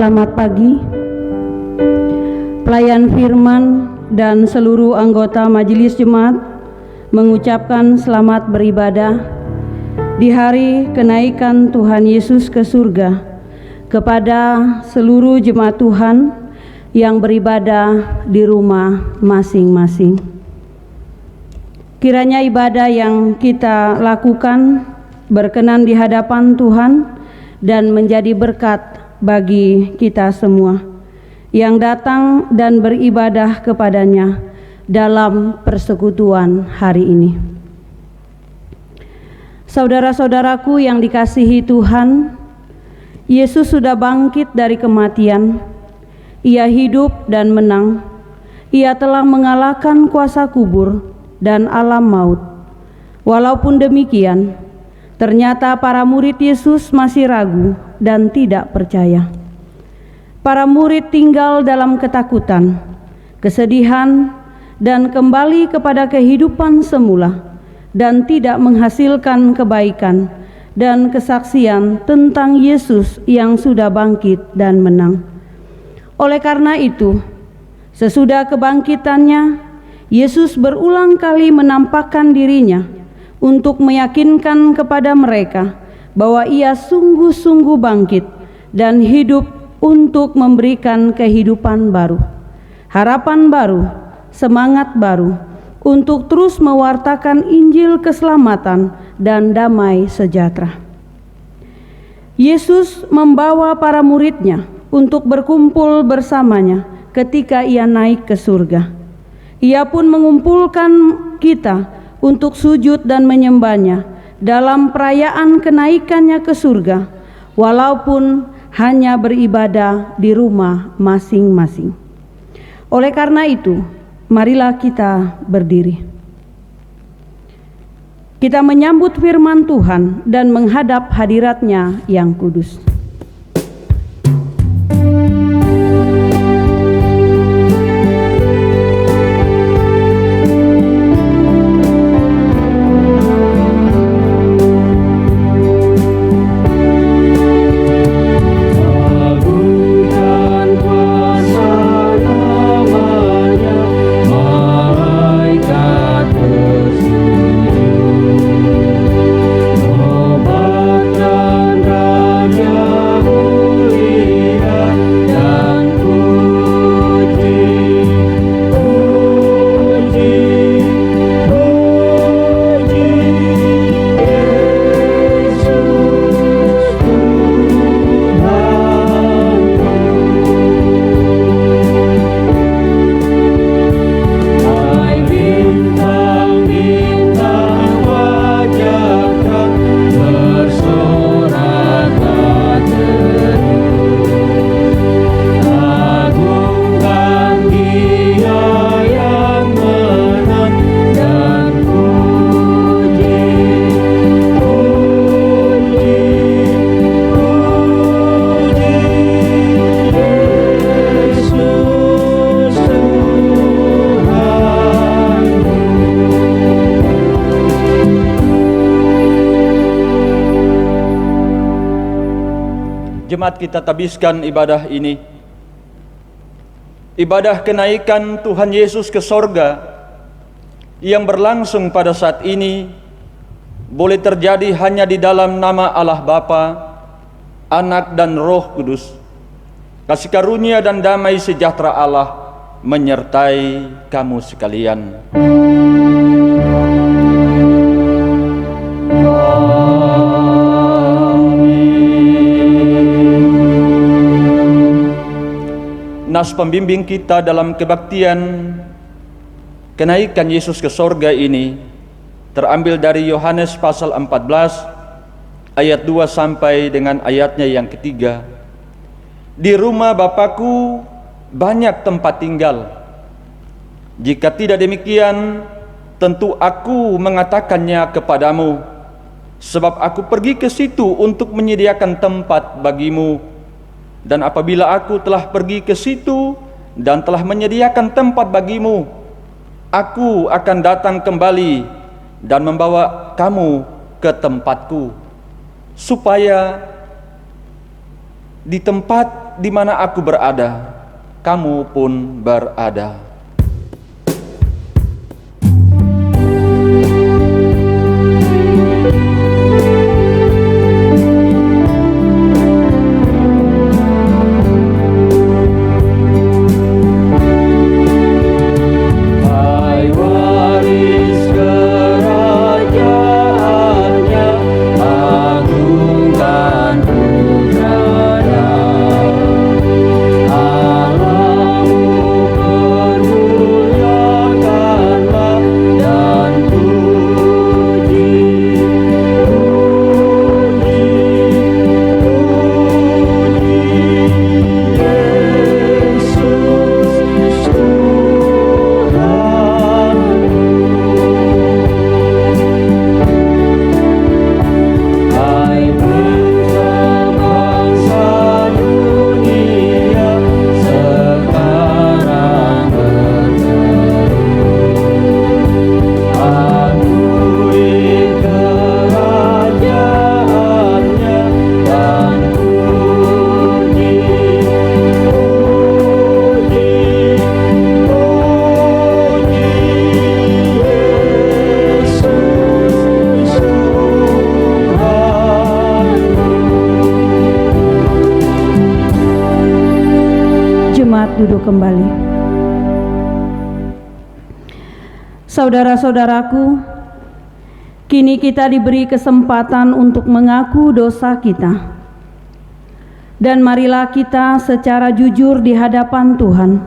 selamat pagi. Pelayan firman dan seluruh anggota Majelis Jemaat mengucapkan selamat beribadah di hari kenaikan Tuhan Yesus ke surga kepada seluruh jemaat Tuhan yang beribadah di rumah masing-masing. Kiranya ibadah yang kita lakukan berkenan di hadapan Tuhan dan menjadi berkat bagi kita semua yang datang dan beribadah kepadanya dalam persekutuan hari ini. Saudara-saudaraku yang dikasihi Tuhan, Yesus sudah bangkit dari kematian. Ia hidup dan menang. Ia telah mengalahkan kuasa kubur dan alam maut. Walaupun demikian, ternyata para murid Yesus masih ragu dan tidak percaya. Para murid tinggal dalam ketakutan, kesedihan, dan kembali kepada kehidupan semula dan tidak menghasilkan kebaikan dan kesaksian tentang Yesus yang sudah bangkit dan menang. Oleh karena itu, sesudah kebangkitannya, Yesus berulang kali menampakkan dirinya untuk meyakinkan kepada mereka bahwa Ia sungguh-sungguh bangkit dan hidup untuk memberikan kehidupan baru, harapan baru, semangat baru untuk terus mewartakan Injil keselamatan dan damai sejahtera. Yesus membawa para murid-Nya untuk berkumpul bersamanya ketika Ia naik ke surga. Ia pun mengumpulkan kita untuk sujud dan menyembahnya dalam perayaan kenaikannya ke surga, walaupun hanya beribadah di rumah masing-masing. Oleh karena itu, marilah kita berdiri. Kita menyambut firman Tuhan dan menghadap hadirat-Nya yang kudus. Jemaat, kita tabiskan ibadah ini, ibadah kenaikan Tuhan Yesus ke sorga yang berlangsung pada saat ini boleh terjadi hanya di dalam nama Allah Bapa, Anak dan Roh Kudus. Kasih karunia dan damai sejahtera Allah menyertai kamu sekalian. Nas pembimbing kita dalam kebaktian kenaikan Yesus ke sorga ini terambil dari Yohanes pasal 14 ayat 2 sampai dengan ayatnya yang ketiga. Di rumah Bapakku banyak tempat tinggal. Jika tidak demikian, tentu aku mengatakannya kepadamu, sebab aku pergi ke situ untuk menyediakan tempat bagimu. Dan apabila aku telah pergi ke situ dan telah menyediakan tempat bagimu, aku akan datang kembali dan membawa kamu ke tempatku, supaya Di tempat di mana aku berada, kamu pun berada. Duduk kembali. Saudara-saudaraku, kini kita diberi kesempatan untuk mengaku dosa kita. Dan marilah kita secara jujur di hadapan Tuhan,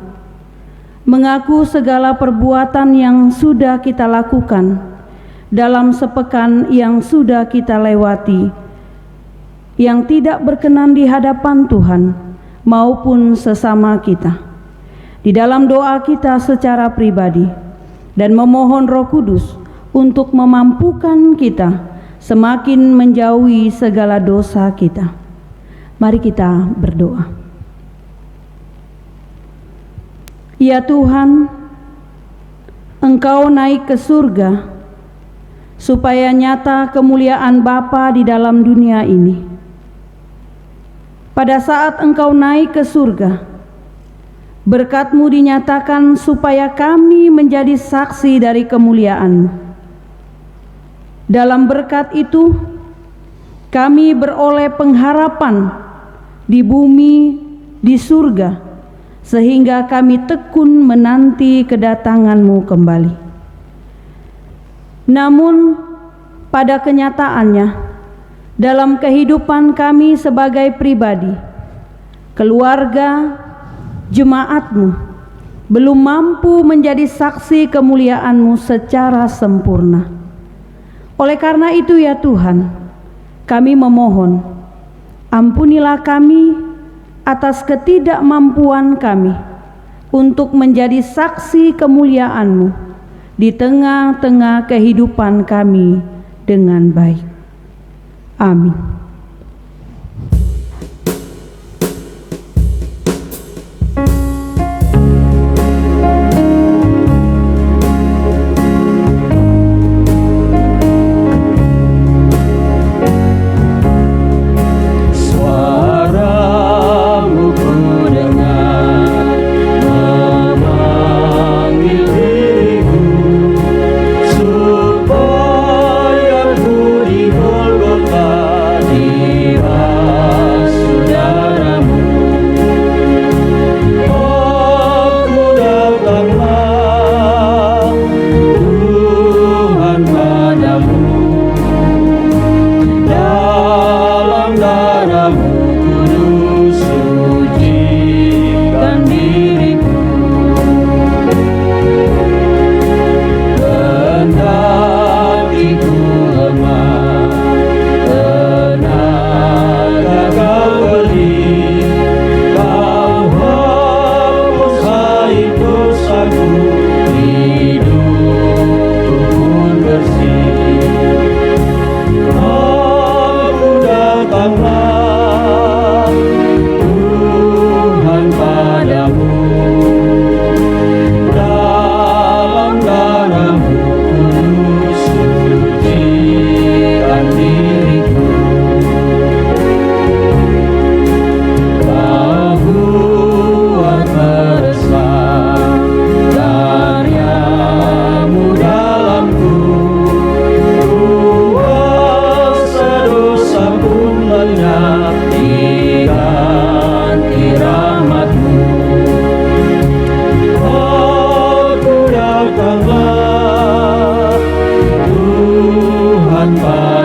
mengaku segala perbuatan yang sudah kita lakukan dalam sepekan yang sudah kita lewati, yang tidak berkenan di hadapan Tuhan maupun sesama kita. Di dalam doa kita secara pribadi, dan memohon Roh Kudus untuk memampukan kita semakin menjauhi segala dosa kita. Mari kita berdoa. Ya Tuhan, Engkau naik ke surga supaya nyata kemuliaan Bapa di dalam dunia ini. Pada saat Engkau naik ke surga, berkat-Mu dinyatakan supaya kami menjadi saksi dari kemuliaan-Mu. Dalam berkat itu, kami beroleh pengharapan di bumi, di surga, sehingga kami tekun menanti kedatangan-Mu kembali. Namun, pada kenyataannya, dalam kehidupan kami sebagai pribadi, keluarga, jemaat-Mu belum mampu menjadi saksi kemuliaan-Mu secara sempurna. Oleh karena itu ya Tuhan, kami memohon, ampunilah kami atas ketidakmampuan kami untuk menjadi saksi kemuliaan-Mu di tengah-tengah kehidupan kami dengan baik. Amin. Supaya ku di Golgota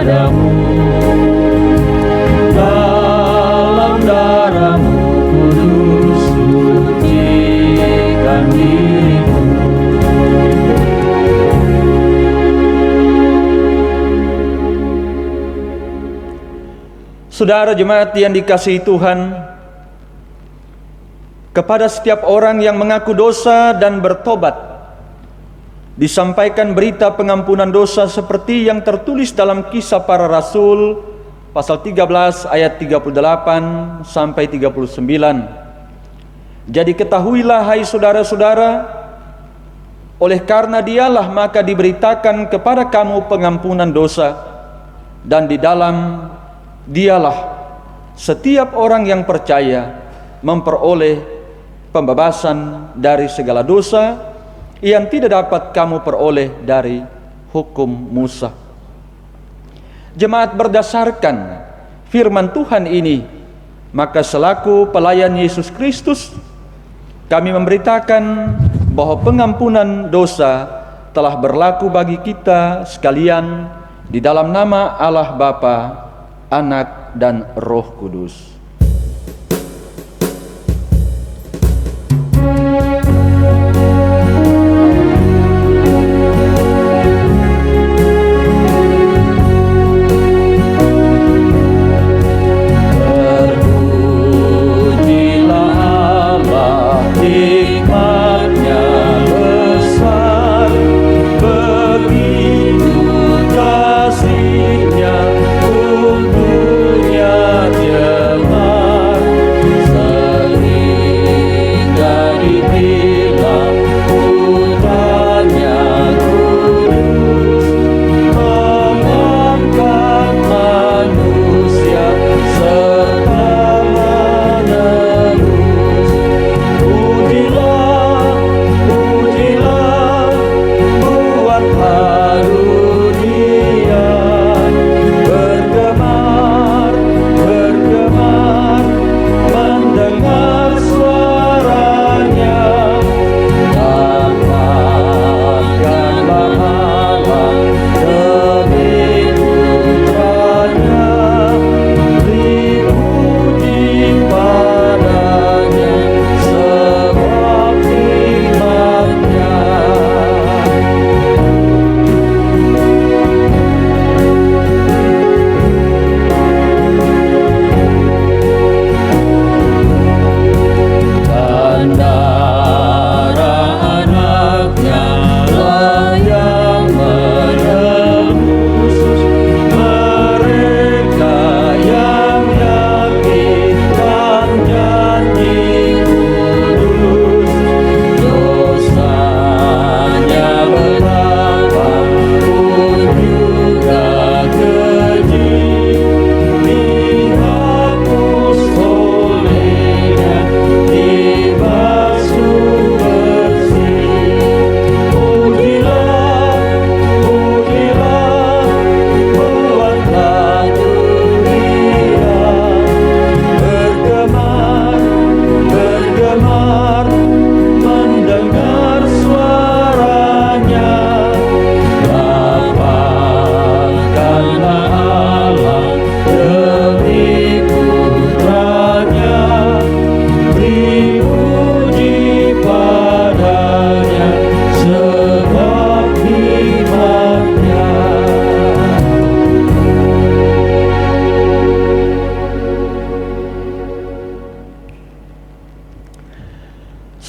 padamu. Dalam darah-Mu kudus sucikan diriku. Saudara jemaat yang dikasihi Tuhan, kepada setiap orang yang mengaku dosa dan bertobat, disampaikan berita pengampunan dosa seperti yang tertulis dalam Kisah Para Rasul pasal 13 ayat 38 sampai 39. Jadi ketahuilah hai saudara-saudara, oleh karena Dialah maka diberitakan kepada kamu pengampunan dosa, dan di dalam Dialah setiap orang yang percaya memperoleh pembebasan dari segala dosa yang tidak dapat kamu peroleh dari hukum Musa. Jemaat, berdasarkan firman Tuhan ini, maka selaku pelayan Yesus Kristus, kami memberitakan bahwa pengampunan dosa telah berlaku bagi kita sekalian di dalam nama Allah Bapa, Anak, dan Roh Kudus.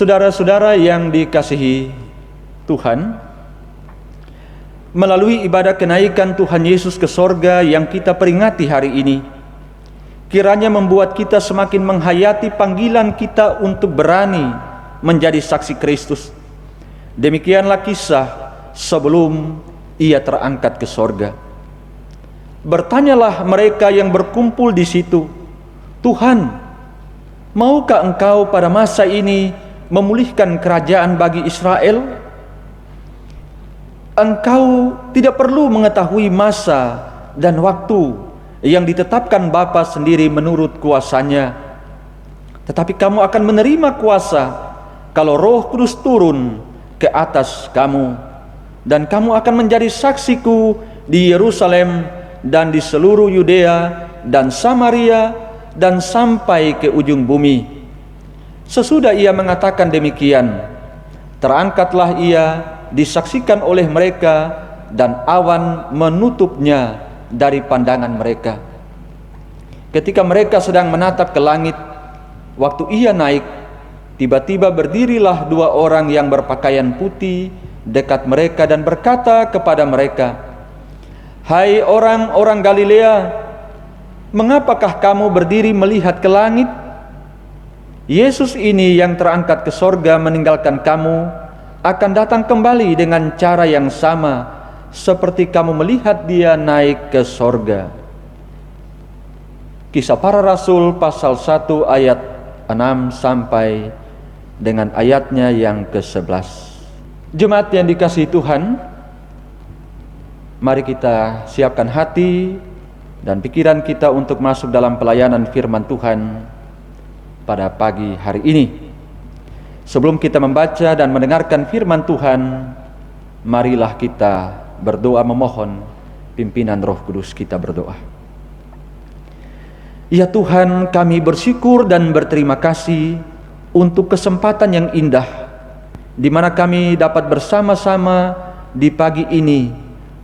Saudara-saudara yang dikasihi Tuhan, melalui ibadah kenaikan Tuhan Yesus ke sorga yang kita peringati hari ini, kiranya membuat kita semakin menghayati panggilan kita untuk berani menjadi saksi Kristus. Demikianlah kisah sebelum Ia terangkat ke sorga. Bertanyalah mereka yang berkumpul di situ, "Tuhan, maukah Engkau pada masa ini memulihkan kerajaan bagi Israel? Engkau tidak perlu mengetahui masa dan waktu yang ditetapkan Bapa sendiri menurut kuasanya, tetapi kamu akan menerima kuasa kalau Roh Kudus turun ke atas kamu, dan kamu akan menjadi saksiku di Yerusalem dan di seluruh Yudea dan Samaria dan sampai ke ujung bumi. Sesudah ia mengatakan demikian, terangkatlah ia disaksikan oleh mereka, dan awan menutupnya dari pandangan mereka. Ketika mereka sedang menatap ke langit, waktu ia naik, tiba-tiba berdirilah dua orang yang berpakaian putih dekat mereka dan berkata kepada mereka, "Hai orang-orang Galilea, mengapakah kamu berdiri melihat ke langit? Yesus ini yang terangkat ke sorga meninggalkan kamu akan datang kembali dengan cara yang sama seperti kamu melihat dia naik ke sorga." Kisah Para Rasul pasal 1 ayat 6 sampai dengan ayatnya yang ke-11. Jemaat yang dikasihi Tuhan, mari kita siapkan hati dan pikiran kita untuk masuk dalam pelayanan firman Tuhan pada pagi hari ini. Sebelum kita membaca dan mendengarkan firman Tuhan, marilah kita berdoa memohon pimpinan Roh Kudus. Kita berdoa. Ya Tuhan, kami bersyukur dan berterima kasih untuk kesempatan yang indah di mana kami dapat bersama-sama di pagi ini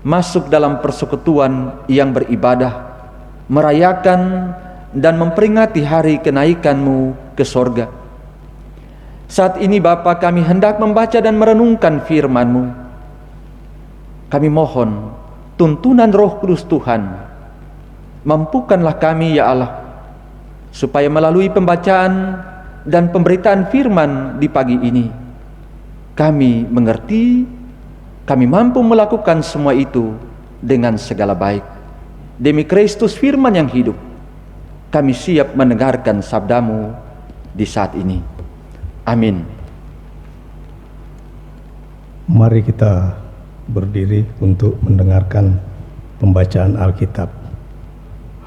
masuk dalam persekutuan yang beribadah, merayakan dan memperingati hari kenaikan-Mu ke sorga. Saat ini Bapa, kami hendak membaca dan merenungkan firman-Mu. Kami mohon tuntunan Roh Kudus Tuhan, mampukanlah kami ya Allah, supaya melalui pembacaan dan pemberitaan firman di pagi ini, kami mengerti, kami mampu melakukan semua itu dengan segala baik. Demi Kristus firman yang hidup, kami siap mendengarkan sabda-Mu di saat ini. Amin. Mari kita berdiri untuk mendengarkan pembacaan Alkitab.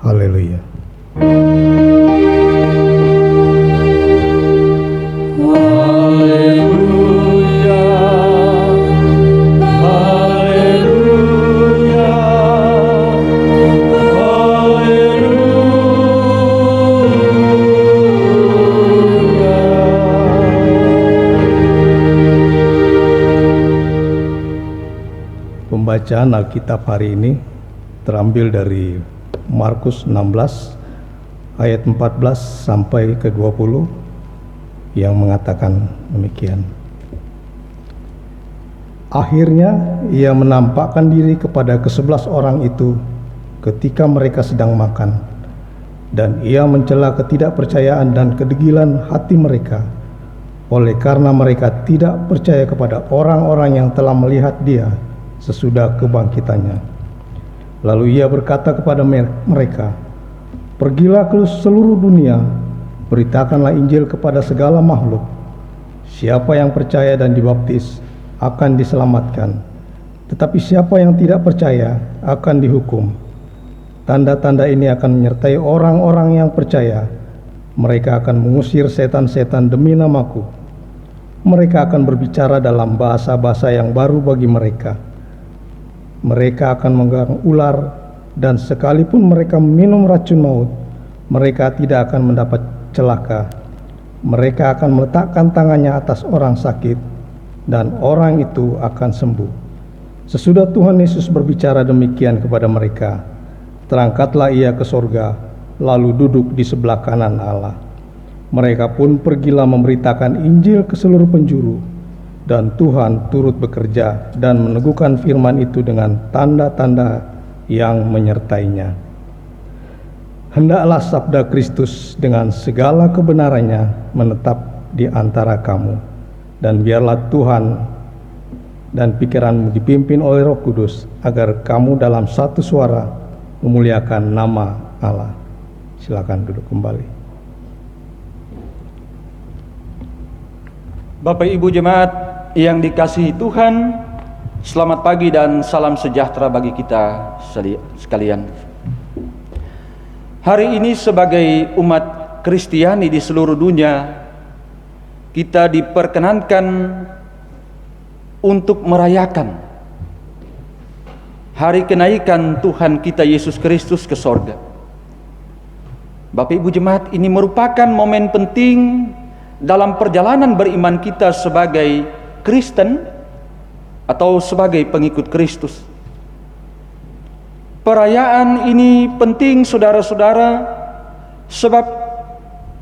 Haleluya. Pembacaan Alkitab hari ini terambil dari Markus 16 ayat 14 sampai ke 20 yang mengatakan demikian. Akhirnya ia menampakkan diri kepada ke-11 orang itu ketika mereka sedang makan, dan ia mencela ketidakpercayaan dan kedegilan hati mereka, oleh karena mereka tidak percaya kepada orang-orang yang telah melihat dia sesudah kebangkitannya. Lalu ia berkata kepada mereka, "Pergilah ke seluruh dunia, beritakanlah Injil kepada segala makhluk. Siapa yang percaya dan dibaptis akan diselamatkan, tetapi siapa yang tidak percaya akan dihukum. Tanda-tanda ini akan menyertai orang-orang yang percaya. Mereka akan mengusir setan-setan demi namaku. Mereka akan berbicara dalam bahasa-bahasa yang baru bagi mereka. Mereka akan memegang ular, dan sekalipun mereka minum racun maut, mereka tidak akan mendapat celaka. Mereka akan meletakkan tangannya atas orang sakit, dan orang itu akan sembuh." Sesudah Tuhan Yesus berbicara demikian kepada mereka, terangkatlah ia ke sorga, lalu duduk di sebelah kanan Allah. Mereka pun pergilah memberitakan Injil ke seluruh penjuru, dan Tuhan turut bekerja dan meneguhkan firman itu dengan tanda-tanda yang menyertainya. Hendaklah sabda Kristus dengan segala kebenarannya menetap di antara kamu, dan biarlah Tuhan dan pikiranmu dipimpin oleh Roh Kudus, agar kamu dalam satu suara memuliakan nama Allah. Silakan duduk kembali. Bapak Ibu jemaat yang dikasihi Tuhan, selamat pagi dan salam sejahtera bagi kita sekalian. Hari ini sebagai umat Kristiani di seluruh dunia, kita diperkenankan untuk merayakan hari kenaikan Tuhan kita Yesus Kristus ke sorga. Bapak Ibu Jemaat, ini merupakan momen penting dalam perjalanan beriman kita sebagai Kristen atau sebagai pengikut Kristus. Perayaan ini penting saudara-saudara, sebab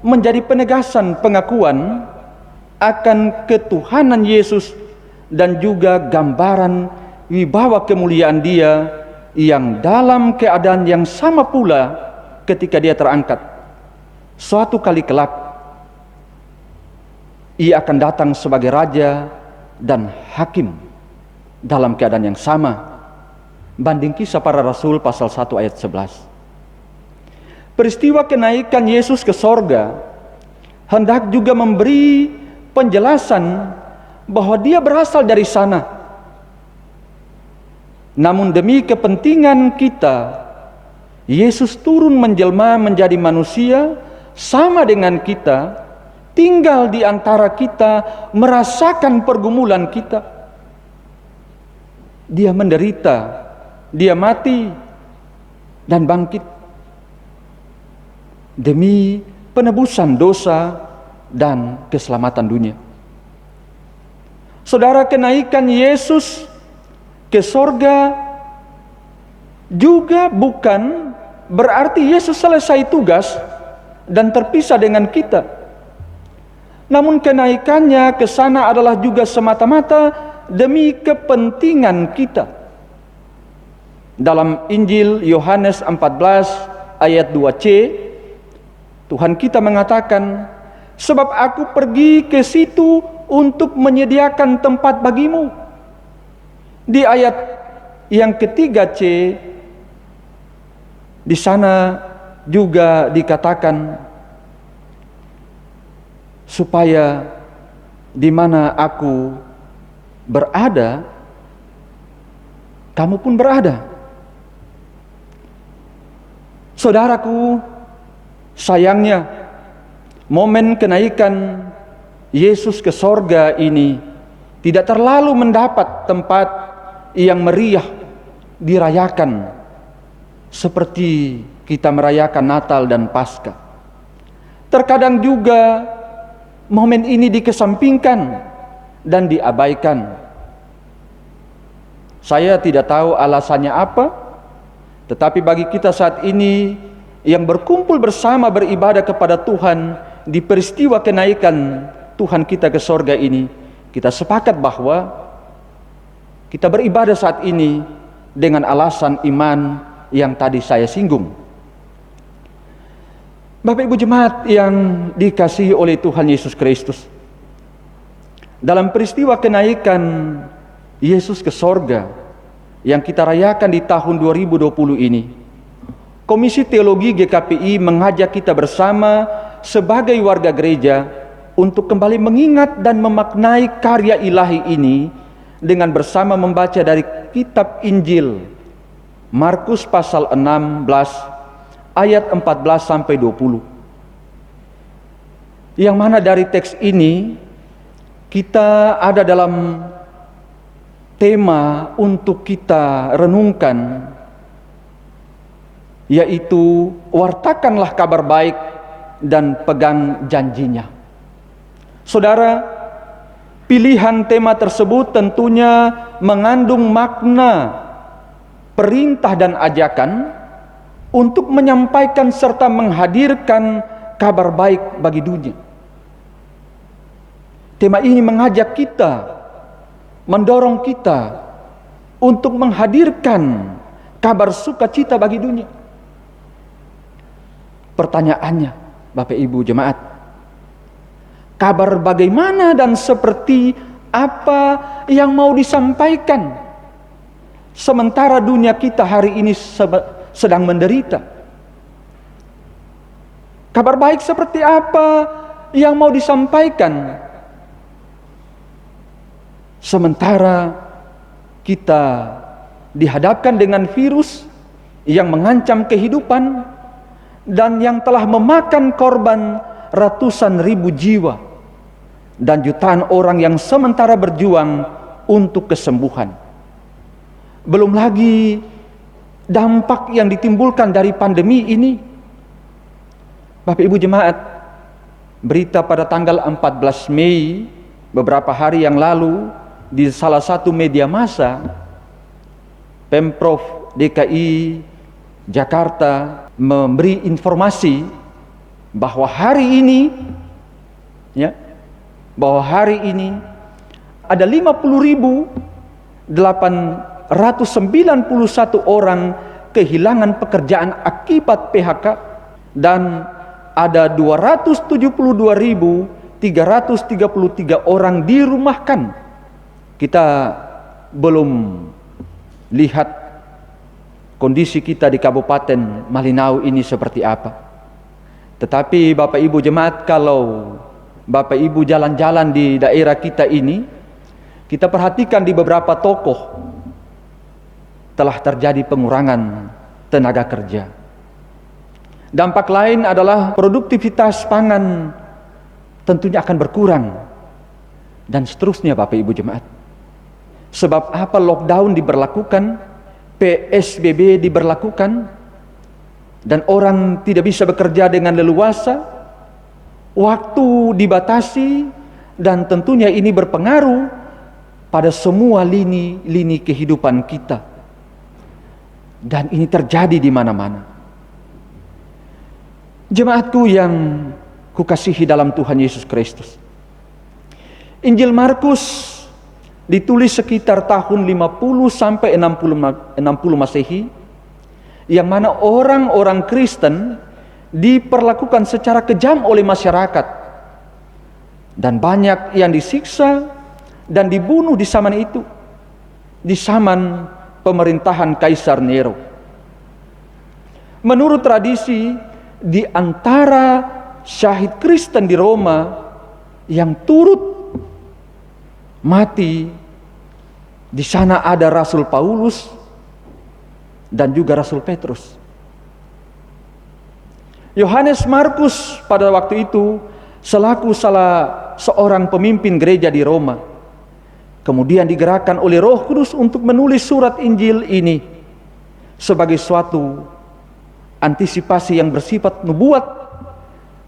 menjadi penegasan pengakuan akan ketuhanan Yesus dan juga gambaran wibawa kemuliaan Dia yang dalam keadaan yang sama pula ketika Dia terangkat. Suatu kali kelak Ia akan datang sebagai Raja dan Hakim dalam keadaan yang sama. Banding Kisah Para Rasul pasal 1 ayat 11. Peristiwa kenaikan Yesus ke sorga hendak juga memberi penjelasan bahwa Dia berasal dari sana. Namun demi kepentingan kita, Yesus turun menjelma menjadi manusia sama dengan kita, tinggal di antara kita, merasakan pergumulan kita. Dia menderita, Dia mati dan bangkit demi penebusan dosa dan keselamatan dunia. Saudara, kenaikan Yesus ke sorga juga bukan berarti Yesus selesai tugas dan terpisah dengan kita. Namun kenaikannya ke sana adalah juga semata-mata demi kepentingan kita. Dalam Injil Yohanes 14 ayat 2c, Tuhan kita mengatakan, sebab aku pergi ke situ untuk menyediakan tempat bagimu. Di ayat yang ketiga C, di sana juga dikatakan, supaya di mana aku berada, kamu pun berada. Saudaraku, sayangnya momen kenaikan Yesus ke sorga ini tidak terlalu mendapat tempat yang meriah dirayakan seperti kita merayakan Natal dan Paskah. Terkadang juga momen ini dikesampingkan dan diabaikan. Saya tidak tahu alasannya apa, tetapi bagi kita saat ini yang berkumpul bersama beribadah kepada Tuhan di peristiwa kenaikan Tuhan kita ke sorga ini, kita sepakat bahwa kita beribadah saat ini dengan alasan iman yang tadi saya singgung. Bapak Ibu Jemaat yang dikasihi oleh Tuhan Yesus Kristus, dalam peristiwa kenaikan Yesus ke sorga yang kita rayakan di tahun 2020 ini, Komisi Teologi GKPI mengajak kita bersama sebagai warga gereja untuk kembali mengingat dan memaknai karya ilahi ini dengan bersama membaca dari kitab Injil Markus pasal 16 ayat 14 sampai 20. Yang mana dari teks ini kita ada dalam tema untuk kita renungkan, yaitu wartakanlah kabar baik dan pegang janjinya. Saudara, pilihan tema tersebut tentunya mengandung makna perintah dan ajakan untuk menyampaikan serta menghadirkan kabar baik bagi dunia. Tema ini mengajak kita, mendorong kita untuk menghadirkan kabar sukacita bagi dunia. Pertanyaannya, Bapak Ibu Jemaat, kabar bagaimana dan seperti apa yang mau disampaikan sementara dunia kita hari ini sedang menderita? Kabar baik seperti apa yang mau disampaikan sementara kita dihadapkan dengan virus yang mengancam kehidupan dan yang telah memakan korban ratusan ribu jiwa dan jutaan orang yang sementara berjuang untuk kesembuhan. Belum lagi dampak yang ditimbulkan dari pandemi ini. Bapak Ibu jemaat, berita pada tanggal 14 Mei beberapa hari yang lalu di salah satu media massa, Pemprov DKI Jakarta memberi informasi bahwa hari ini ada 50.891 orang kehilangan pekerjaan akibat PHK, dan ada 272.333 orang dirumahkan. Kita belum lihat kondisi kita di Kabupaten Malinau ini seperti apa. Tetapi Bapak Ibu jemaat, kalau Bapak Ibu jalan-jalan di daerah kita ini, kita perhatikan di beberapa tokoh telah terjadi pengurangan tenaga kerja. Dampak lain adalah produktivitas pangan tentunya akan berkurang, dan seterusnya Bapak Ibu jemaat. Sebab apa lockdown diberlakukan, PSBB diberlakukan, dan orang tidak bisa bekerja dengan leluasa, waktu dibatasi, dan tentunya ini berpengaruh pada semua lini kehidupan kita. Dan ini terjadi di mana-mana. Jemaatku yang kukasihi dalam Tuhan Yesus Kristus, Injil Markus ditulis sekitar tahun 50 sampai 60 Masehi, yang mana orang-orang Kristen diperlakukan secara kejam oleh masyarakat, dan banyak yang disiksa dan dibunuh di zaman itu, di zaman pemerintahan Kaisar Nero. Menurut tradisi, di antara syahid Kristen di Roma yang turut mati, di sana ada Rasul Paulus dan juga Rasul Petrus. Yohanes Markus pada waktu itu selaku salah seorang pemimpin gereja di Roma, kemudian digerakkan oleh Roh Kudus untuk menulis surat Injil ini sebagai suatu antisipasi yang bersifat nubuat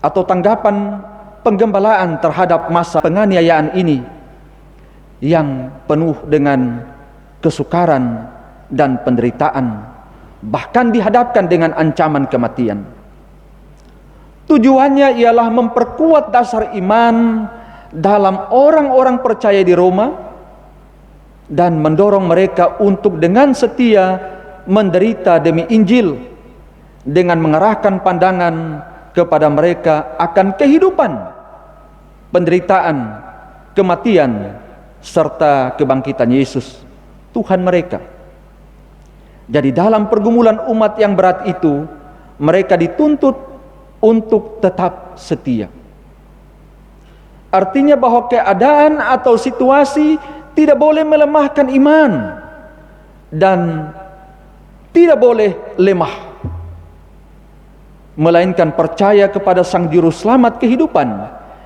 atau tanggapan penggembalaan terhadap masa penganiayaan ini yang penuh dengan kesukaran dan penderitaan, bahkan dihadapkan dengan ancaman kematian. Tujuannya ialah memperkuat dasar iman dalam orang-orang percaya di Roma dan mendorong mereka untuk dengan setia menderita demi Injil, dengan mengarahkan pandangan kepada mereka akan kehidupan, penderitaan, kematian, serta kebangkitan Yesus, Tuhan mereka. Jadi dalam pergumulan umat yang berat itu, mereka dituntut untuk tetap setia. Artinya bahwa keadaan atau situasi tidak boleh melemahkan iman dan tidak boleh lemah, melainkan percaya kepada Sang Juru Selamat kehidupan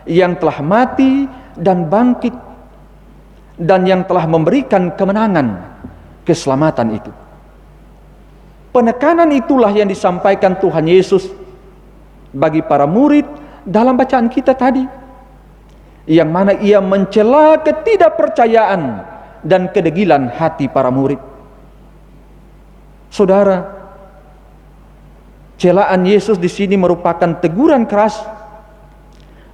yang telah mati dan bangkit, dan yang telah memberikan kemenangan, keselamatan itu. Penekanan itulah yang disampaikan Tuhan Yesus bagi para murid dalam bacaan kita tadi, yang mana ia mencela ketidakpercayaan dan kedegilan hati para murid. Saudara, celaan Yesus di sini merupakan teguran keras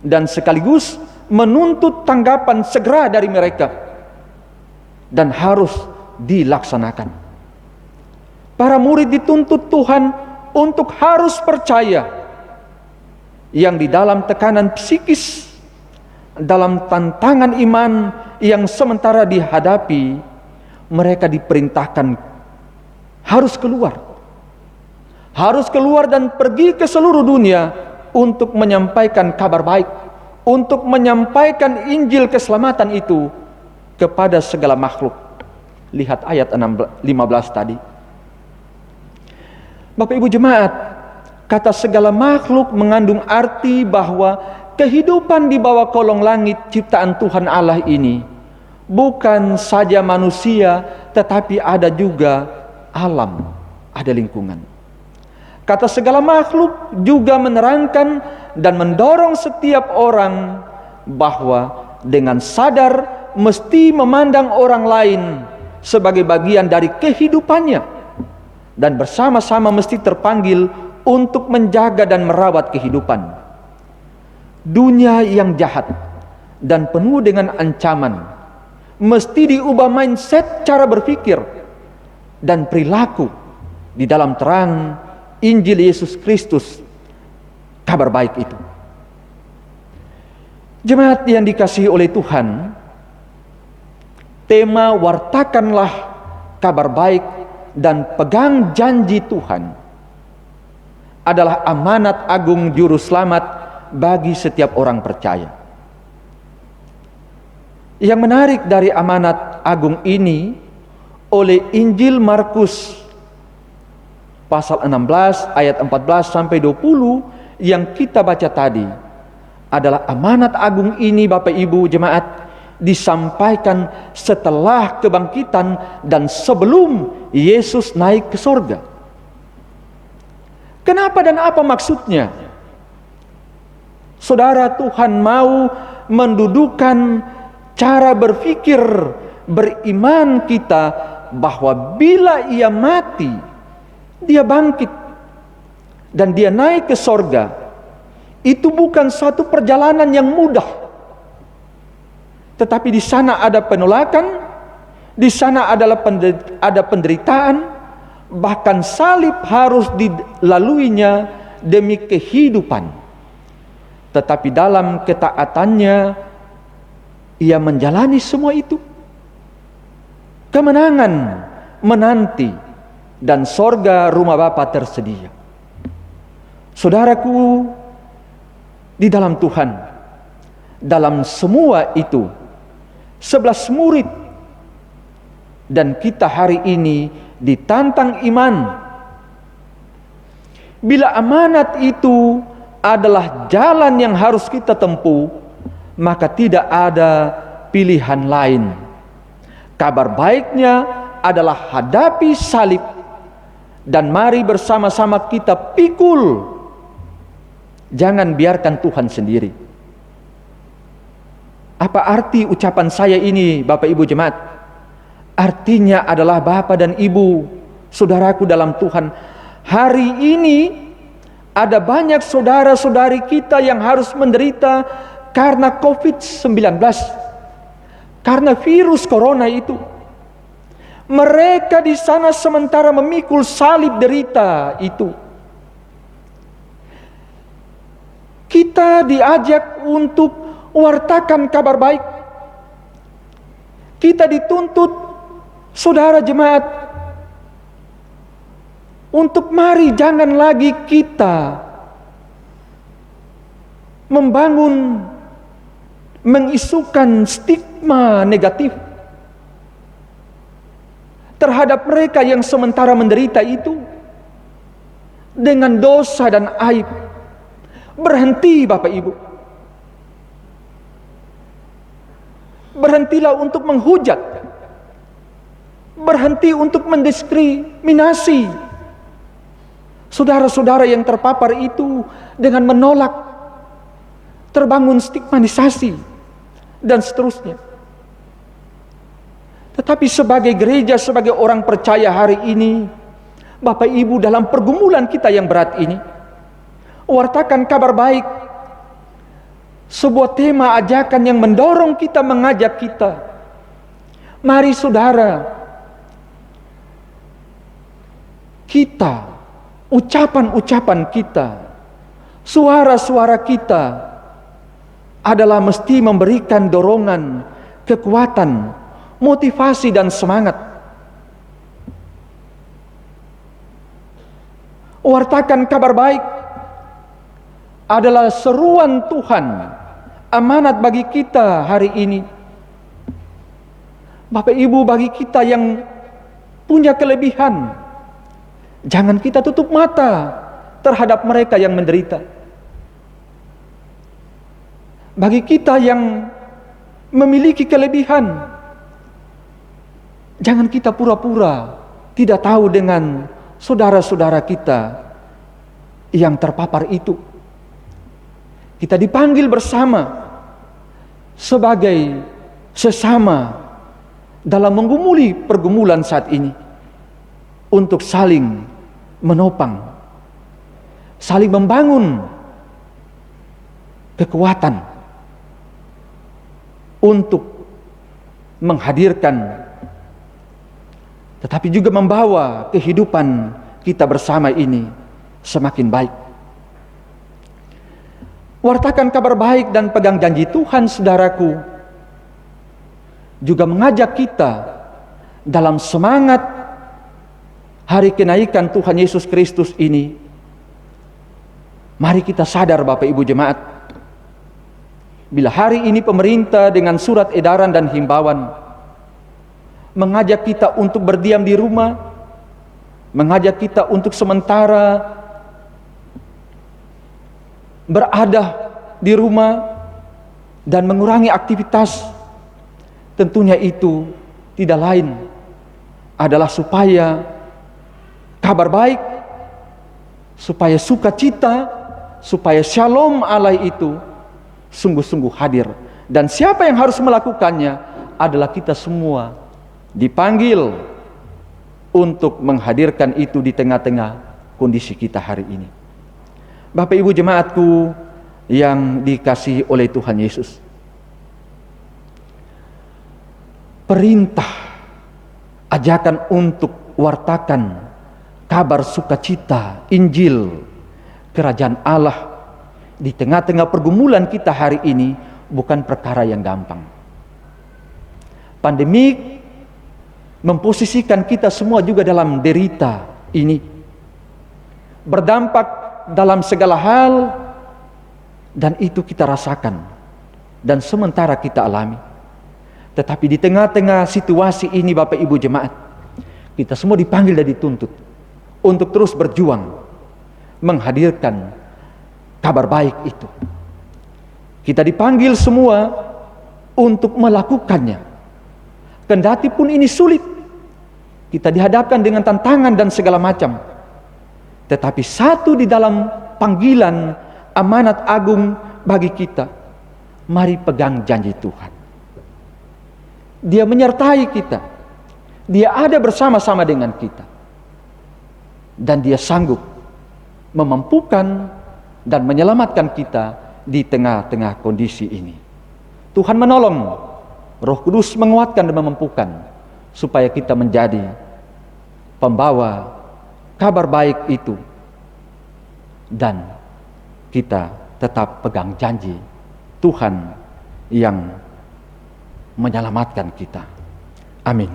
dan sekaligus menuntut tanggapan segera dari mereka, dan harus dilaksanakan. Para murid dituntut Tuhan untuk harus percaya, yang di dalam tekanan psikis, dalam tantangan iman yang sementara dihadapi, mereka diperintahkan harus keluar dan pergi ke seluruh dunia untuk menyampaikan kabar baik, untuk menyampaikan Injil keselamatan itu kepada segala makhluk. Lihat ayat 15 tadi. Bapak Ibu jemaat, kata segala makhluk mengandung arti bahwa kehidupan di bawah kolong langit ciptaan Tuhan Allah ini bukan saja manusia, tetapi ada juga alam, ada lingkungan. Kata segala makhluk juga menerangkan dan mendorong setiap orang bahwa dengan sadar mesti memandang orang lain sebagai bagian dari kehidupannya, dan bersama-sama mesti terpanggil untuk menjaga dan merawat kehidupan. Dunia yang jahat dan penuh dengan ancaman mesti diubah mindset cara berpikir dan perilaku di dalam terang Injil Yesus Kristus, kabar baik itu. Jemaat yang dikasihi oleh Tuhan, tema wartakanlah kabar baik dan pegang janji Tuhan adalah amanat agung juru selamat bagi setiap orang percaya. Yang menarik dari amanat agung ini oleh Injil Markus pasal 16 ayat 14 sampai 20 yang kita baca tadi adalah amanat agung ini, Bapak Ibu jemaat, disampaikan setelah kebangkitan dan sebelum Yesus naik ke sorga. Kenapa dan apa maksudnya? Saudara, Tuhan mau mendudukan cara berpikir beriman kita bahwa bila ia mati, dia bangkit dan dia naik ke sorga. Itu bukan satu perjalanan yang mudah, tetapi di sana ada penolakan, di sana ada penderitaan, bahkan salib harus dilaluinya demi kehidupan. Tetapi dalam ketaatannya ia menjalani semua itu. Kemenangan menanti dan sorga rumah Bapa tersedia. Saudaraku di dalam Tuhan, dalam semua itu 11 murid dan kita hari ini ditantang iman. Bila amanat itu adalah jalan yang harus kita tempuh, maka tidak ada pilihan lain. Kabar baiknya adalah hadapi salib dan mari bersama-sama kita pikul. Jangan biarkan Tuhan sendiri. Apa arti ucapan saya ini, Bapak Ibu jemaat? Artinya adalah Bapak dan Ibu, saudaraku dalam Tuhan, hari ini ada banyak saudara-saudari kita yang harus menderita karena COVID-19, karena virus corona itu. Mereka di sana sementara memikul salib derita itu. Kita diajak untuk wartakan kabar baik. Kita dituntut, saudara jemaat, untuk mari jangan lagi kita mengisukan stigma negatif terhadap mereka yang sementara menderita itu dengan dosa dan aib. Berhenti Bapak Ibu. Berhentilah untuk menghujat. Berhenti untuk mendiskriminasi saudara-saudara yang terpapar itu dengan menolak. Terbangun stigmatisasi dan seterusnya. Tetapi sebagai gereja, sebagai orang percaya hari ini, Bapak Ibu, dalam pergumulan kita yang berat ini, wartakan kabar baik, sebuah tema ajakan yang mendorong kita, mengajak kita. Mari saudara, kita, ucapan-ucapan kita, suara-suara kita adalah mesti memberikan dorongan, kekuatan, motivasi dan semangat. Wartakan kabar baik adalah seruan Tuhan, amanat bagi kita hari ini. Bapak Ibu, bagi kita yang punya kelebihan, jangan kita tutup mata terhadap mereka yang menderita. Bagi kita yang memiliki kelebihan, Jangan kita pura-pura tidak tahu dengan saudara-saudara kita yang terpapar itu. Kita dipanggil bersama sebagai sesama dalam menggumuli pergumulan saat ini untuk saling menopang, saling membangun kekuatan untuk menghadirkan, tetapi juga membawa kehidupan kita bersama ini semakin baik. Wartakan kabar baik dan pegang janji Tuhan, saudaraku, juga mengajak kita dalam semangat hari kenaikan Tuhan Yesus Kristus ini. Mari kita sadar Bapak Ibu Jemaat, bila hari ini pemerintah dengan surat edaran dan himbauan mengajak kita untuk berdiam di rumah, mengajak kita untuk sementara berada di rumah dan mengurangi aktivitas, tentunya itu tidak lain adalah supaya kabar baik, supaya sukacita, supaya shalom Allah itu sungguh-sungguh hadir. Dan siapa yang harus melakukannya adalah kita semua dipanggil untuk menghadirkan itu di tengah-tengah kondisi kita hari ini. Bapak Ibu jemaatku yang dikasihi oleh Tuhan Yesus, perintah, ajakan untuk wartakan kabar sukacita Injil Kerajaan Allah di tengah-tengah pergumulan kita hari ini bukan perkara yang gampang. Pandemik memposisikan kita semua juga dalam derita ini, berdampak dalam segala hal, dan itu kita rasakan dan sementara kita alami. Tetapi di tengah-tengah situasi ini Bapak Ibu jemaat, kita semua dipanggil dan dituntut untuk terus berjuang menghadirkan kabar baik itu. Kita dipanggil semua untuk melakukannya. Kendati pun ini sulit, kita dihadapkan dengan tantangan dan segala macam, tetapi satu di dalam panggilan amanat agung bagi kita, mari pegang janji Tuhan. Dia menyertai kita, Dia ada bersama-sama dengan kita, dan Dia sanggup memampukan dan menyelamatkan kita di tengah-tengah kondisi ini. Tuhan menolong, Roh Kudus menguatkan dan memampukan supaya kita menjadi pembawa kabar baik itu, dan kita tetap pegang janji Tuhan yang menyelamatkan kita. Amin.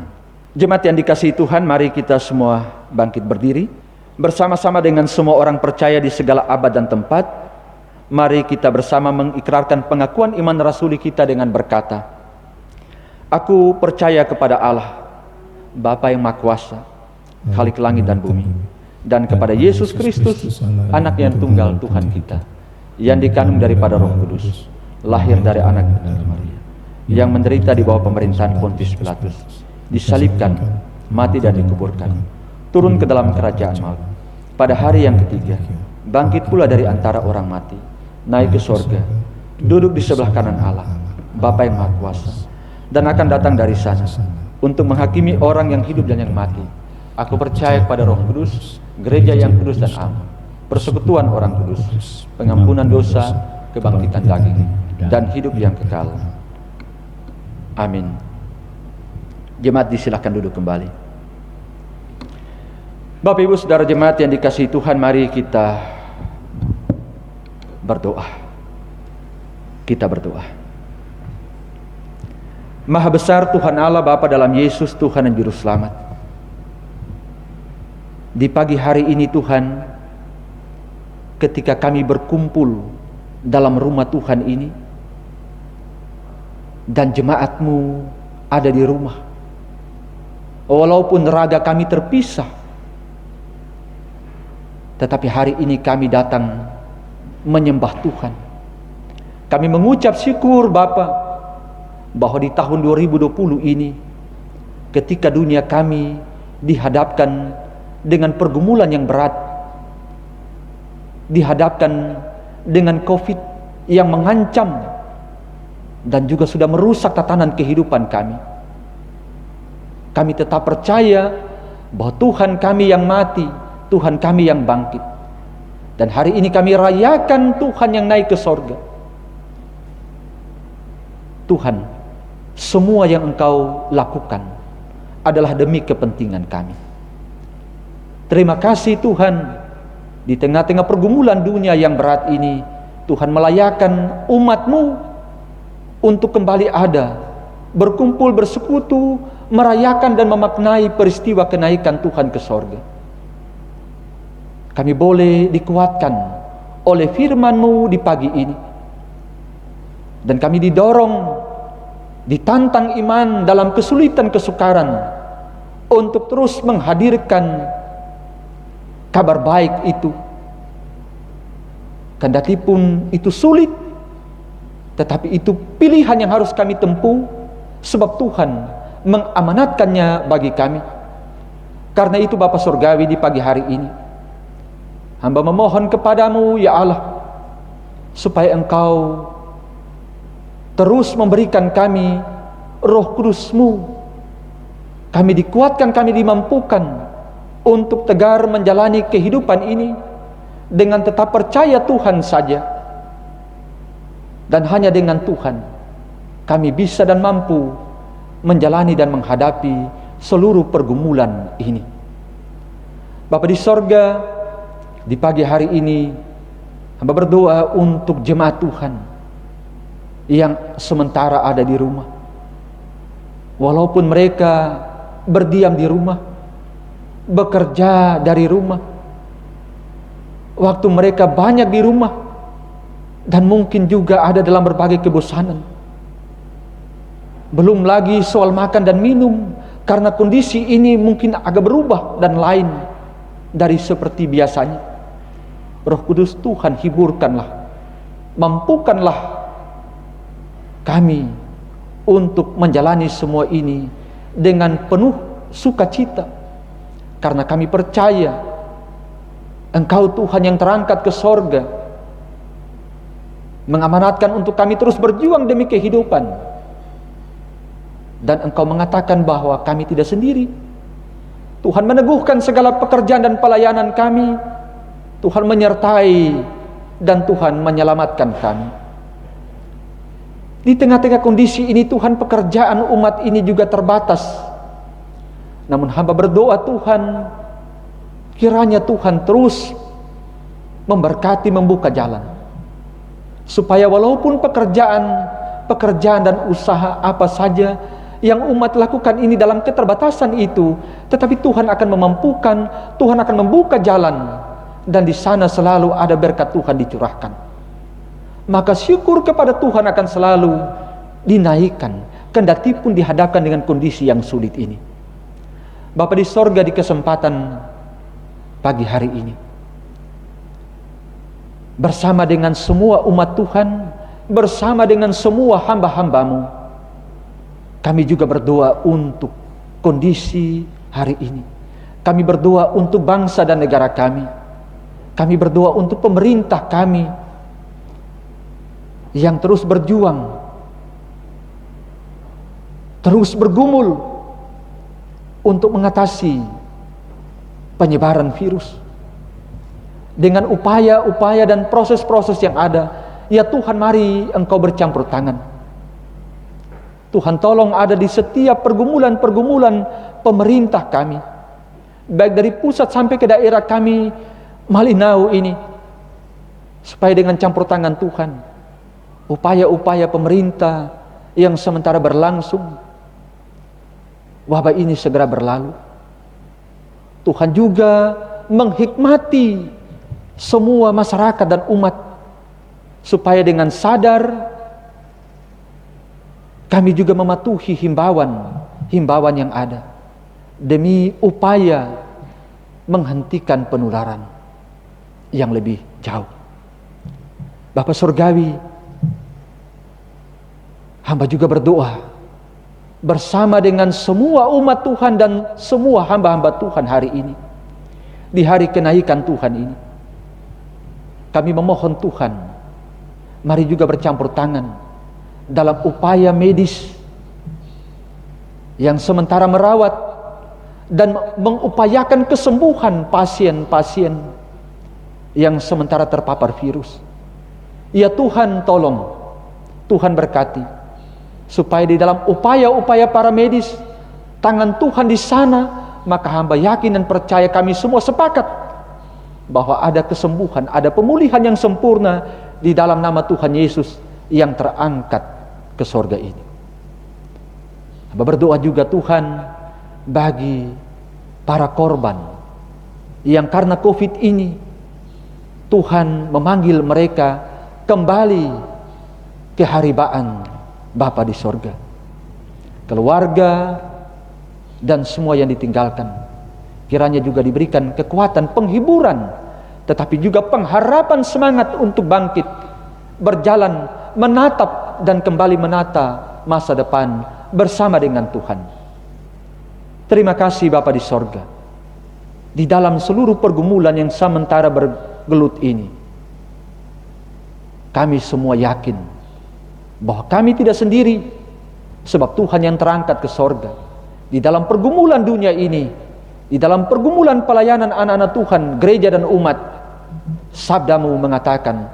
Jemaat yang dikasihi Tuhan, mari kita semua bangkit berdiri bersama-sama dengan semua orang percaya di segala abad dan tempat. Mari kita bersama mengikrarkan pengakuan iman rasuli kita dengan berkata, aku percaya kepada Allah, Bapa yang Maha Kuasa, Khalik langit dan bumi, dan kepada Yesus Kristus, anak yang tunggal Tuhan kita, yang dikandung daripada Roh Kudus, lahir dari anak benar Maria, yang menderita di bawah pemerintahan Pontius Pilatus, disalibkan, mati dan dikuburkan, turun ke dalam kerajaan maut, pada hari yang ketiga bangkit pula dari antara orang mati, naik ke sorga, duduk di sebelah kanan Allah, Bapa yang Maha Kuasa, dan akan datang dari sana untuk menghakimi orang yang hidup dan yang mati. Aku percaya kepada Roh Kudus, gereja yang kudus dan am, persekutuan orang kudus, pengampunan dosa, kebangkitan daging, dan hidup yang kekal. Amin. Jemaat disilakan duduk kembali. Bapak Ibu Saudara jemaat yang dikasihi Tuhan, mari kita berdoa. Kita berdoa. Maha besar Tuhan Allah Bapa dalam Yesus Tuhan dan Juru Selamat, di pagi hari ini Tuhan, ketika kami berkumpul dalam rumah Tuhan ini, dan jemaat-Mu ada di rumah, walaupun raga kami terpisah, tetapi hari ini kami datang menyembah Tuhan. Kami mengucap syukur Bapa, bahwa di tahun 2020 ini ketika dunia kami dihadapkan dengan pergumulan yang berat, dihadapkan dengan COVID yang mengancam dan juga sudah merusak tatanan kehidupan kami. Kami tetap percaya bahwa Tuhan kami yang mati, Tuhan kami yang bangkit. Dan hari ini kami rayakan Tuhan yang naik ke sorga. Tuhan, semua yang Engkau lakukan adalah demi kepentingan kami. Terima kasih Tuhan, di tengah-tengah pergumulan dunia yang berat ini, Tuhan melayakan umat-Mu untuk kembali ada, berkumpul, bersekutu, merayakan dan memaknai peristiwa kenaikan Tuhan ke sorga. Kami boleh dikuatkan oleh firman-Mu di pagi ini. Dan kami didorong, ditantang iman dalam kesulitan kesukaran untuk terus menghadirkan kabar baik itu. Kendatipun itu sulit, tetapi itu pilihan yang harus kami tempuh, sebab Tuhan mengamanatkannya bagi kami. Karena itu Bapa Surgawi, di pagi hari ini hamba memohon kepadamu ya Allah, supaya Engkau terus memberikan kami Roh Kudus-Mu. Kami dikuatkan, kami dimampukan untuk tegar menjalani kehidupan ini dengan tetap percaya Tuhan saja. Dan hanya dengan Tuhan kami bisa dan mampu menjalani dan menghadapi seluruh pergumulan ini. Bapa di sorga, di pagi hari ini hamba berdoa untuk jemaat Tuhan yang sementara ada di rumah. Walaupun mereka berdiam di rumah, bekerja dari rumah, waktu mereka banyak di rumah, dan mungkin juga ada dalam berbagai kebosanan. Belum lagi soal makan dan minum, karena kondisi ini mungkin agak berubah dan lain dari seperti biasanya. Roh Kudus Tuhan, hiburkanlah, mampukanlah kami untuk menjalani semua ini dengan penuh sukacita, karena kami percaya Engkau Tuhan yang terangkat ke sorga, mengamanatkan untuk kami terus berjuang demi kehidupan. Dan Engkau mengatakan bahwa kami tidak sendiri. Tuhan meneguhkan segala pekerjaan dan pelayanan kami. Tuhan menyertai dan Tuhan menyelamatkan kami. Di tengah-tengah kondisi ini Tuhan, pekerjaan umat ini juga terbatas. Namun hamba berdoa Tuhan, kiranya Tuhan terus memberkati, membuka jalan, supaya walaupun pekerjaan dan usaha apa saja yang umat lakukan ini dalam keterbatasan itu, tetapi Tuhan akan memampukan, Tuhan akan membuka jalan, dan di sana selalu ada berkat Tuhan dicurahkan. Maka syukur kepada Tuhan akan selalu dinaikkan, kendati pun dihadapkan dengan kondisi yang sulit ini. Bapa di sorga, di kesempatan pagi hari ini, bersama dengan semua umat Tuhan, bersama dengan semua hamba-hamba-Mu, kami juga berdoa untuk kondisi hari ini. Kami berdoa untuk bangsa dan negara kami. Kami berdoa untuk pemerintah kami yang terus berjuang, terus bergumul untuk mengatasi penyebaran virus. Dengan upaya-upaya dan proses-proses yang ada, ya Tuhan, mari Engkau bercampur tangan. Tuhan, tolong ada di setiap pergumulan-pergumulan pemerintah kami, baik dari pusat sampai ke daerah kami Malinau ini, supaya dengan campur tangan Tuhan, upaya-upaya pemerintah yang sementara berlangsung, wabah ini segera berlalu. Tuhan juga menghikmati semua masyarakat dan umat, supaya dengan sadar kami juga mematuhi himbauan yang ada, demi upaya menghentikan penularan yang lebih jauh. Bapa Surgawi, hamba juga berdoa bersama dengan semua umat Tuhan dan semua hamba-hamba Tuhan hari ini, di hari kenaikan Tuhan ini. Kami memohon Tuhan, mari juga bercampur tangan dalam upaya medis yang sementara merawat dan mengupayakan kesembuhan pasien-pasien yang sementara terpapar virus. Ya Tuhan, tolong, Tuhan berkati, supaya di dalam upaya-upaya para medis, tangan Tuhan di sana, maka hamba yakin dan percaya, kami semua sepakat bahwa ada kesembuhan, ada pemulihan yang sempurna di dalam nama Tuhan Yesus yang terangkat ke sorga ini. Hamba berdoa juga Tuhan bagi para korban yang karena COVID ini, Tuhan memanggil mereka kembali keharibaan Bapa di sorga. Keluarga dan semua yang ditinggalkan, kiranya juga diberikan kekuatan penghiburan, tetapi juga pengharapan semangat untuk bangkit, berjalan, menatap dan kembali menata masa depan bersama dengan Tuhan. Terima kasih Bapa di sorga. Di dalam seluruh pergumulan yang sementara bergelut ini, kami semua yakin bahwa kami tidak sendiri, sebab Tuhan yang terangkat ke sorga. Di dalam pergumulan dunia ini, di dalam pergumulan pelayanan anak-anak Tuhan, gereja dan umat, sabdamu mengatakan,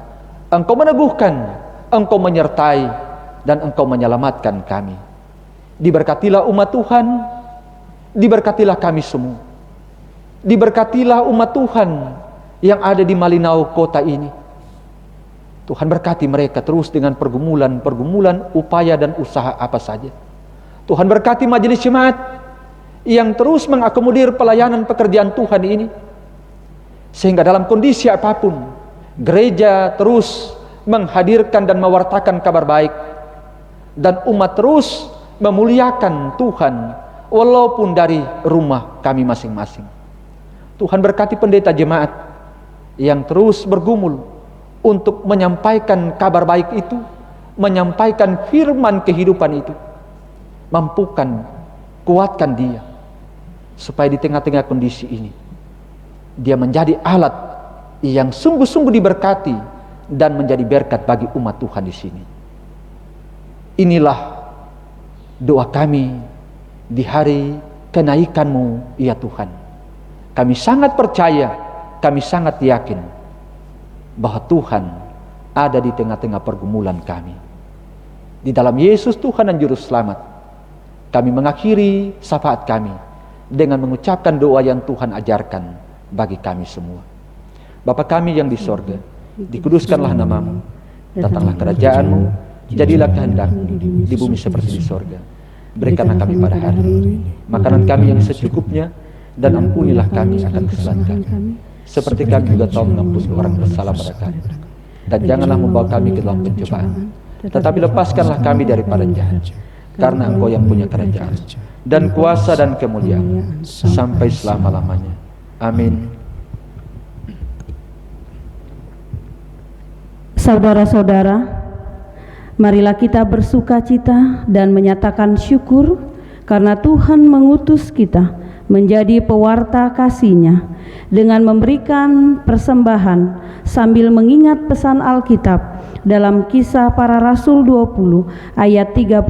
Engkau meneguhkan, Engkau menyertai, dan Engkau menyelamatkan kami. Diberkatilah umat Tuhan, diberkatilah kami semua, diberkatilah umat Tuhan yang ada di Malinau kota ini. Tuhan berkati mereka terus dengan pergumulan-pergumulan, upaya dan usaha apa saja. Tuhan berkati majelis jemaat yang terus mengakomodir pelayanan pekerjaan Tuhan ini, sehingga dalam kondisi apapun, gereja terus menghadirkan dan mewartakan kabar baik, dan umat terus memuliakan Tuhan walaupun dari rumah kami masing-masing. Tuhan berkati pendeta jemaat yang terus bergumul untuk menyampaikan kabar baik itu, menyampaikan firman kehidupan itu. Mampukan, kuatkan dia, supaya di tengah-tengah kondisi ini, dia menjadi alat yang sungguh-sungguh diberkati dan menjadi berkat bagi umat Tuhan di sini. Inilah doa kami di hari kenaikan-Mu, ya Tuhan. Kami sangat percaya, kami sangat yakin bahwa Tuhan ada di tengah-tengah pergumulan kami. Di dalam Yesus Tuhan dan Juru Selamat, kami mengakhiri syafaat kami dengan mengucapkan doa yang Tuhan ajarkan bagi kami semua. Bapa kami yang di sorga, dikuduskanlah nama-Mu, datanglah kerajaan-Mu, jadilah kehendak-Mu di bumi seperti di sorga. Berikanlah kami pada hari ini makanan kami yang secukupnya, dan ampunilah kami akan kesalahan kami, seperti kami juga tahu mengampuni orang bersalah pada kami. Dan janganlah membawa kami ke dalam pencobaan, tetapi lepaskanlah kami daripada jahat. Karena Engkau yang punya kerajaan dan kuasa dan kemuliaan sampai selama-lamanya. Amin. Saudara-saudara, marilah kita bersukacita dan menyatakan syukur karena Tuhan mengutus kita menjadi pewarta kasih-Nya dengan memberikan persembahan sambil mengingat pesan Alkitab dalam Kisah Para Rasul 20 ayat 35.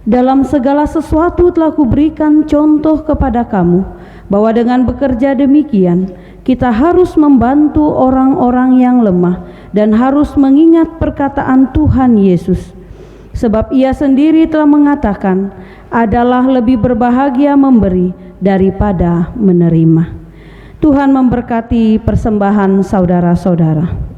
Dalam segala sesuatu telah kuberikan contoh kepada kamu, bahwa dengan bekerja demikian kita harus membantu orang-orang yang lemah dan harus mengingat perkataan Tuhan Yesus. Sebab Ia sendiri telah mengatakan, adalah lebih berbahagia memberi daripada menerima. Tuhan memberkati persembahan saudara-saudara.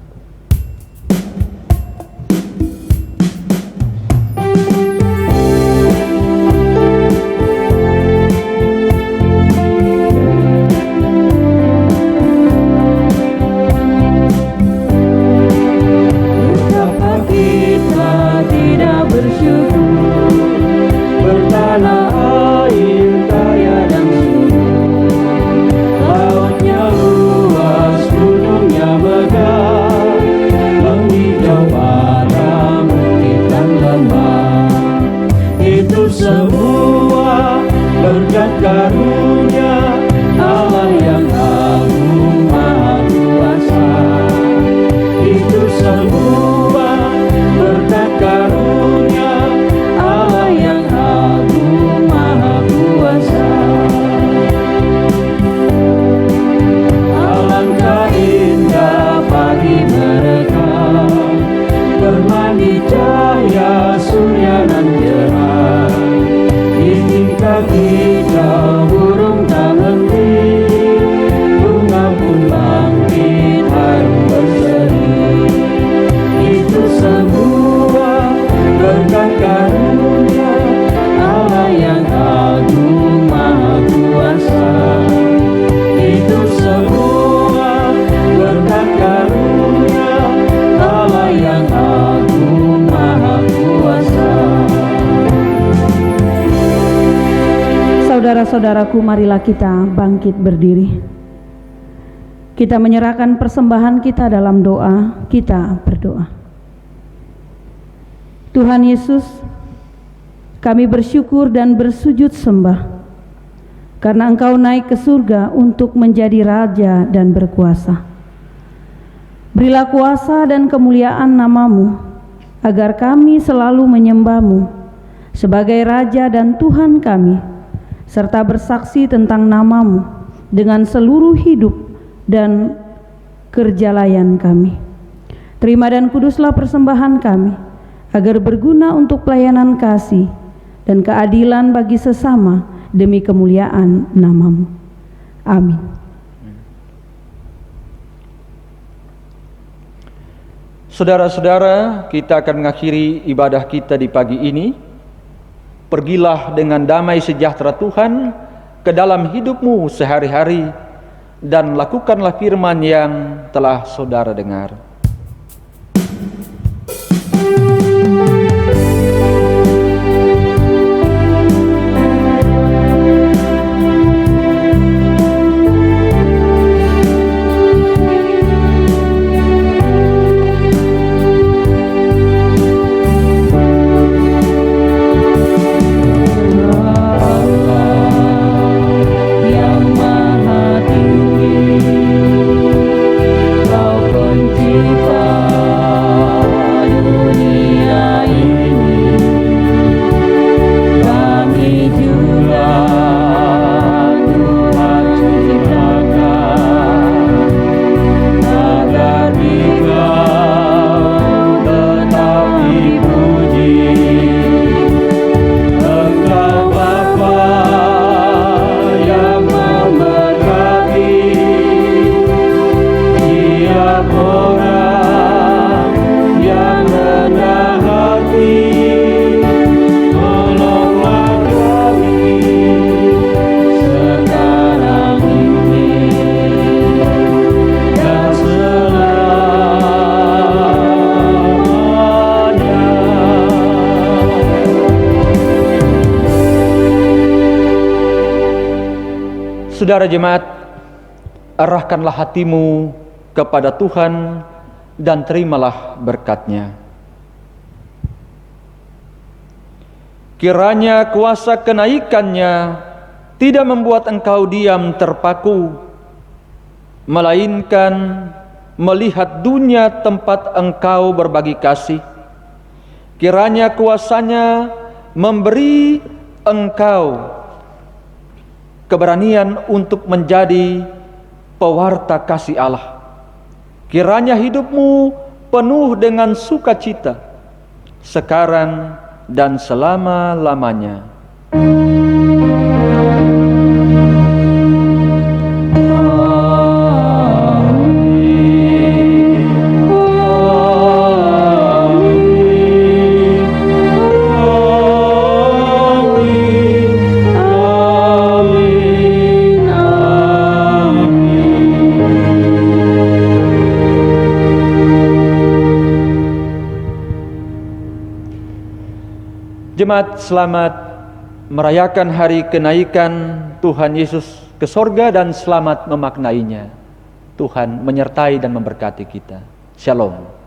Menghijau pada bukit dan lembah. karunia Allah yang agung maha kuasa. Saudara-saudaraku, marilah kita bangkit berdiri. Kita menyerahkan persembahan kita dalam doa. Kita berdoa. Tuhan Yesus, kami bersyukur dan bersujud sembah karena Engkau naik ke surga untuk menjadi Raja dan berkuasa. Berilah kuasa dan kemuliaan nama-Mu, agar kami selalu menyembah-Mu sebagai Raja dan Tuhan kami, serta bersaksi tentang nama-Mu dengan seluruh hidup dan kerjalayan kami. Terima dan kuduslah persembahan kami, agar berguna untuk pelayanan kasih dan keadilan bagi sesama demi kemuliaan nama-Mu. Amin. Saudara-saudara, kita akan mengakhiri ibadah kita di pagi ini. Pergilah dengan damai sejahtera Tuhan ke dalam hidupmu sehari-hari, dan lakukanlah firman yang telah saudara dengar. Saudara jemaat, arahkanlah hatimu kepada Tuhan dan terimalah berkat-Nya. Kiranya kuasa kenaikan-Nya tidak membuat engkau diam terpaku, melainkan melihat dunia tempat engkau berbagi kasih. Kiranya kuasa-Nya memberi engkau keberanian untuk menjadi pewarta kasih Allah. Kiranya hidupmu penuh dengan sukacita sekarang dan selama-lamanya. Jemaat, selamat merayakan hari kenaikan Tuhan Yesus ke sorga dan selamat memaknainya. Tuhan menyertai dan memberkati kita. Shalom.